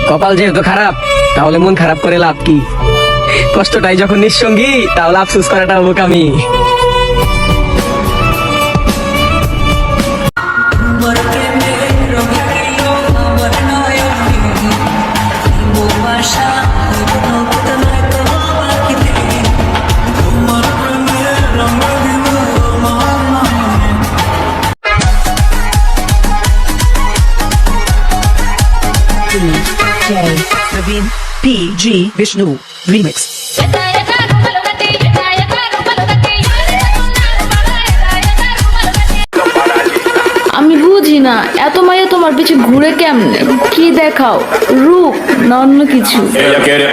কপাল যেহেতু খারাপ, তাহলে মন খারাপ করে লাভ কি? কষ্টটাই যখন নিঃসঙ্গী, তাহলে আফসোস করাটা বোকামি। Naveen PG Vishnu Remix. আমি বুঝি না এত মায়া তোমার পিছে ঘুরে কেমনে? কি দেখাও, রূপ না অন্য কিছু? Ella quiere